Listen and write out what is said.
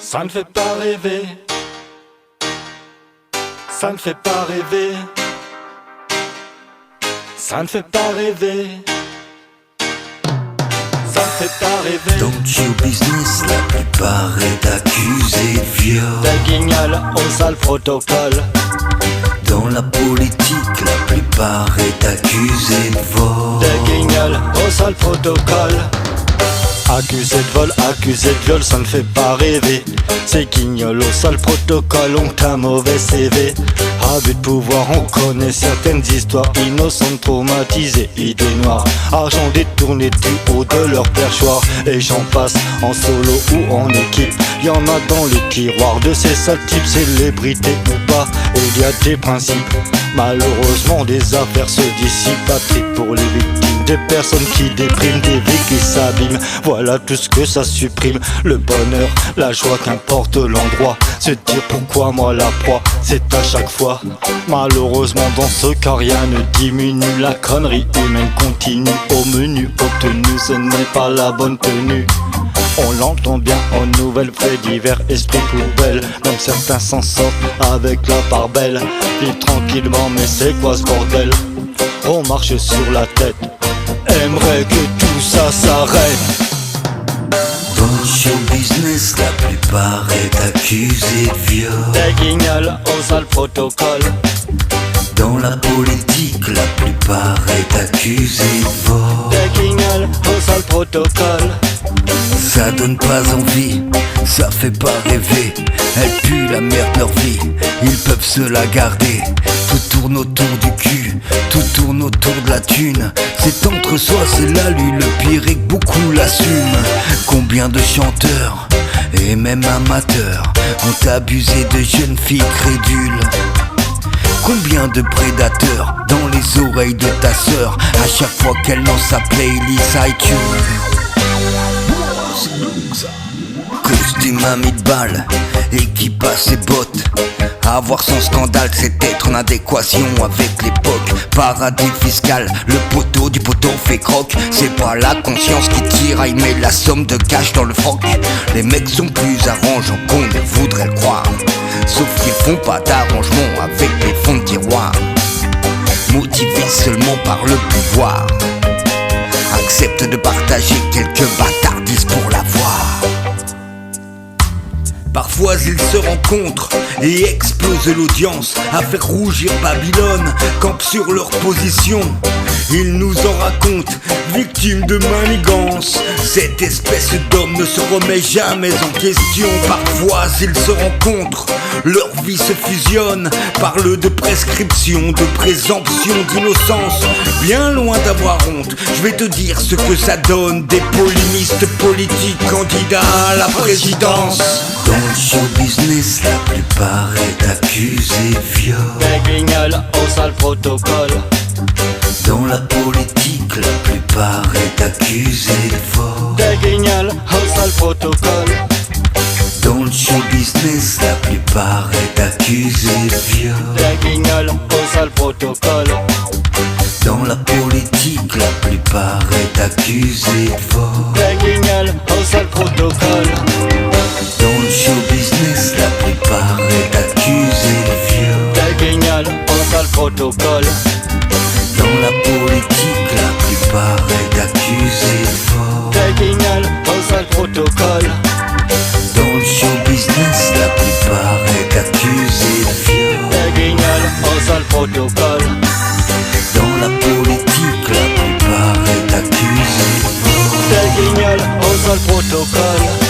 Ça ne fait pas rêver. Ça ne fait pas rêver. Ça ne fait pas rêver. Ça ne fait pas rêver. Dans le show business, la plupart est accusé de viol. Des guignols au sale protocole. Dans la politique, la plupart est accusé de vol. Des guignols au sale protocole. Accusé de vol, accusé de viol, ça ne fait pas rêver. Ces guignols au sale protocole ont un mauvais CV. Abus de pouvoir, on connaît certaines histoires innocentes, traumatisées, idées noires, argent détourné du haut de leur perchoir. Et j'en passe, en solo ou en équipe, y en a dans les tiroirs de ces sales types, célébrités ou pas. Et il y a des principes, malheureusement des affaires se dissipent. Patrick pour les victimes, des personnes qui dépriment, des vies qui s'abîment. Voilà tout ce que ça supprime, le bonheur, la joie, qu'importe l'endroit. Se dire pourquoi moi la proie, c'est à chaque fois. Malheureusement dans ce cas rien ne diminue. La connerie humaine continue, au menu obtenu, ce n'est pas la bonne tenue. On l'entend bien en nouvelles, faits divers, esprit poubelle. Même certains s'en sortent avec la part belle. Vivent tranquillement, mais c'est quoi ce bordel? On marche sur la tête, aimerait que tout ça s'arrête. Dans le show business, la plupart est accusé de viol. Des guignols au sale protocole. Dans la politique, la plupart est accusé de vol. Des guignols au sale protocole. Ça donne pas envie, ça fait pas rêver. Elles puent la merde leur vie, ils peuvent se la garder. Tout tourne autour du cul, tout tourne autour de la thune. C'est entre soi, c'est la lune, le pire est que beaucoup l'assument. Combien de chanteurs, et même amateurs, ont abusé de jeunes filles crédules. Combien de prédateurs dans les oreilles de ta sœur, à chaque fois qu'elle lance sa playlist iTunes. Costume à 1000 balles, équipe à ses bottes. Avoir son scandale, c'est être en adéquation avec l'époque. Paradis fiscal, le poteau du poteau fait croque. C'est pas la conscience qui tire, il met la somme de cash dans le froc. Les mecs sont plus arrangeants qu'on ne voudrait le croire, sauf qu'ils font pas d'arrangement avec les fonds de tiroir. Motivés seulement par le pouvoir, accepte de partager quelques bâtardises pour l'avoir. Parfois ils se rencontrent et explosent l'audience, à faire rougir Babylone, campent sur leur position. Ils nous en racontent, victimes de manigance. Cette espèce d'homme ne se remet jamais en question. Parfois ils se rencontrent, leur vie se fusionne, parlent de prescription, de présomption d'innocence. Bien loin d'avoir honte, je vais te dire ce que ça donne. Des polémistes politiques candidats à la présidence. Dans le show business, la plupart est accusé de viol. Des guignols au sale protocole. Dans la politique, la plupart est accusé de vol. Des guignols au sale protocole. Dans le show business, la plupart est accusé de viol. Des guignols au sale protocole. Dans la politique, la plupart est accusé de vol. Des guignols au sale protocole. Dans le show business, la plupart est accusé de viol. Des guignols au sale protocole. Dans la politique, la plupart est accusé de vol. Des guignols au sale protocole. Dans le show business, la plupart est accusé de viol. Des guignols au sale protocole. Dans la politique, la plupart est accusé de vol. Des guignols au sale protocole.